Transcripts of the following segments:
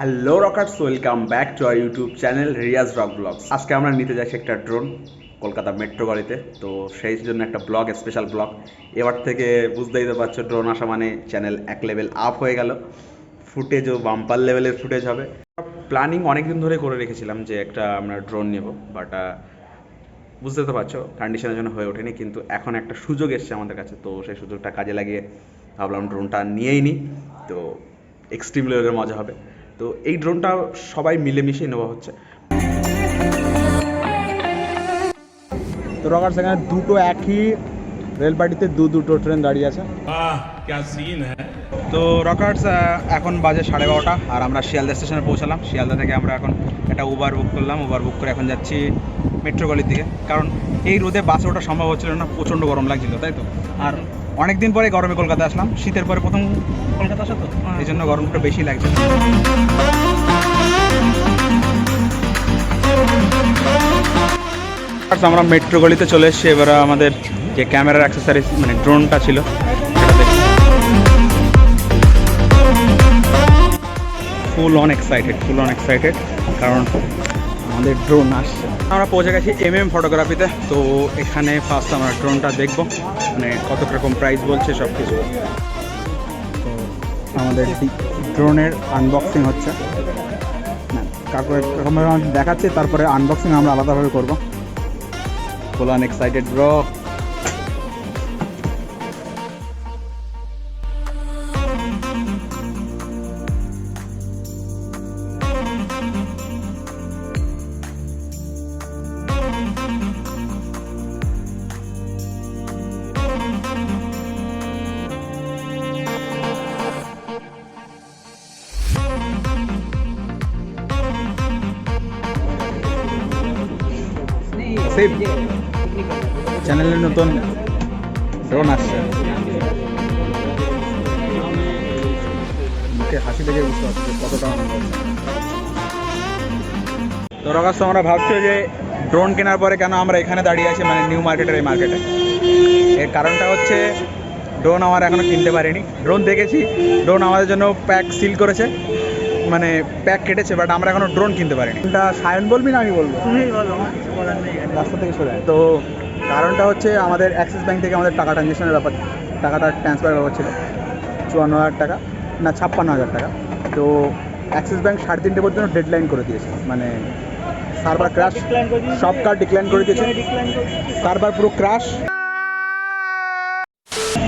Hello rockers, welcome back to our YouTube channel Riaz Rock Blogs. আজকে আমরা নিতে যাচ্ছি একটা ড্রোন কলকাতা মেট্রো গাড়িতে। তো সেই জন্য একটা ব্লগ, স্পেশাল ব্লগ। এবার থেকে বুঝতেই তো পারছো, ড্রোন আসা মানে চ্যানেল এক লেভেল আপ হয়ে গেল। ফুটেজও বাম্পার লেভেলের ফুটেজ হবে। প্ল্যানিং অনেক দিন ধরে করে রেখেছিলাম যে একটা আমরা ড্রোন নেব, বাট বুঝতে তো পারছো কন্ডিশনের জন্য হয়ে ওঠেনি। কিন্তু এখন একটা সুযোগ এসছে আমাদের কাছে, তো সেই সুযোগটা কাজে লাগিয়ে ভাবলাম ড্রোনটা নিয়েই নিই। তো এক্সট্রিম লেভেলের মজা হবে। তো এই ড্রোনটা সবাই মিলেমিশে নেওয়া হচ্ছে। তো রকার সেখানে দুটো একই রেলপাটিতে দুটো ট্রেন দাঁড়িয়ে আছে। তো রকার্স এখন বাজে 12:30 আর আমরা শিয়ালদা স্টেশনে পৌঁছালাম। শিয়ালদা থেকে আমরা এখন একটা উবার বুক করলাম। উবার বুক করে এখন যাচ্ছি মেট্রো গলির দিকে, কারণ এই রোদে বাসে ওঠা সম্ভব হচ্ছিল না, প্রচণ্ড গরম লাগছিল, তাই তো। আর অনেক দিন পরে গরমে কলকাতা আসলাম, শীতের পরে প্রথম কলকাতা আসা, তো এই জন্য গরমটা বেশি লাগছে। আমরা মেট্রো গলিতে চলে এসেছি। এবার আমাদের যে ক্যামেরার অ্যাক্সেসরিজ মানে ড্রোনটা ছিল ফুল অন এক্সাইটেড কারণ আমাদের ড্রোন আসছে। আমরা পৌঁছে গেছি ফটোগ্রাফিতে। তো এখানে ফার্স্ট আমরা ড্রোনটা দেখবো, মানে কত রকম প্রাইস বলছে সব কিছু। তো আমাদের ড্রোনের আনবক্সিং হচ্ছে, তারপরে দেখাচ্ছি, তারপরে আনবক্সিং আমরা আলাদাভাবে করবো। Full on excited bro. চ্যানেলের নতুন ড্রোন আসছে, হাসি দেখে বুঝতে পারছি কতটা আনন্দ। তো রকাস, আমরা ভাবছো যে ড্রোন কেনার পরে কেন আমরা এখানে দাঁড়িয়ে আছি, মানে নিউ মার্কেটের এই মার্কেটে। এর কারণটা হচ্ছে ড্রোন আমার এখনও কিনতে পারিনি। ড্রোন দেখেছি, ড্রোন আমাদের জন্য প্যাক সিল করেছে, মানে প্যাক কেটেছে, বাট আমরা এখনও ড্রোন কিনতে পারিনি। এটা সায়ন বলবি না আমি বলবো? তুমি বলো, রাস্তা থেকে সরে যায়। তো কারণটা হচ্ছে আমাদের অ্যাক্সিস ব্যাঙ্ক থেকে আমাদের টাকা ট্রানজ্যাকশনের ব্যাপার, টাকাটা ট্রান্সফার ব্যাপার ছিল 54,000 টাকা, না 56,000 টাকা। তো অ্যাক্সিস ব্যাঙ্ক 3:30 পর্যন্ত ডেডলাইন করে দিয়েছে, মানে সার্ভার ক্র্যাশ, সব কার্ড ডিক্লাইন করে দিয়েছে, সার্ভার পুরো ক্র্যাশ।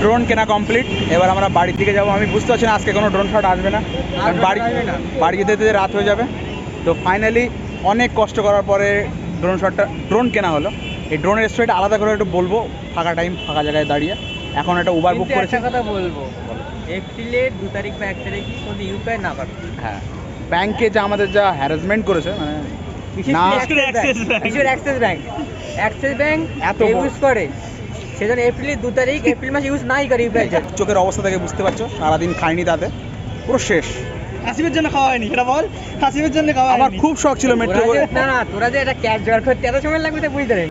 ড্রোন কেনা কমপ্লিট। এবার আমরা বাড়ির দিকে যাবো। আমি বুঝতে পারছি না আজকে কোনো ড্রোন শট আসবে না, বাড়ি যেতে যেতে রাত হয়ে যাবে। তো ফাইনালি অনেক কষ্ট করার পরে ড্রোন কেনা হলো। এই ড্রোনের স্টোরিটা আলাদা করে একটু বলবো, ফাঁকা জায়গায় দাঁড়িয়ে। এখন একটা উবার বুক করেছি। একটা কথা বলবো, এপ্রিলের 2 তারিখ বা 1 তারিখ যদি ইউপিআই না পাবে, হ্যাঁ, ব্যাংকে যা আমাদের যা হ্যারাসমেন্ট করেছে, মানে না অ্যাক্সিস ব্যাংক এত ইউজ করে, সেজন্য এপ্রিলের 2 তারিখ এপ্রিল মাস ইউজ নাই করে ইউপিআই। চোখের অবস্থা থেকে বুঝতে পারছো, সারাদিন খাইনি, তাতে পুরো শেষ। হাসিবের জন্য খাওয়া হয়নি, সেটা বল। হাসিবের জন্য খাওয়া আমার খুব শখ ছিল মেট্রো। না, তোরা যে এটা ক্যাশ জোগাড় করতে এত সময় লাগবে তা বুঝতে পারি।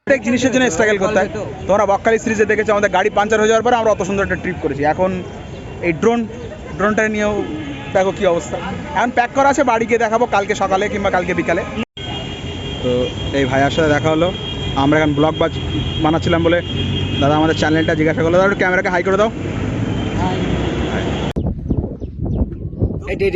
প্রত্যেক জিনিসের জন্য স্ট্রাগল করতে হয়। তোমরা বকখালি সিরিজে দেখেছো, আমাদের গাড়ি পাঞ্চার হয়ে যাওয়ার পরে আমরা অত সুন্দর একটা ট্রিপ করেছি। এখন এই ড্রোনটা নিয়েও দেখো কী অবস্থা। এখন প্যাক করা আছে, বাড়ি গিয়ে দেখাবো কালকে সকালে কিংবা কালকে বিকালে। তো এই ভাইয়ার সাথে দেখা হলো। আমরা এখন ব্লগ বানাচ্ছিলাম বলে দাদা আমাদের চ্যানেলটা জিজ্ঞাসা করলো, দাদা ক্যামেরাকে হাই করে দাও। এটা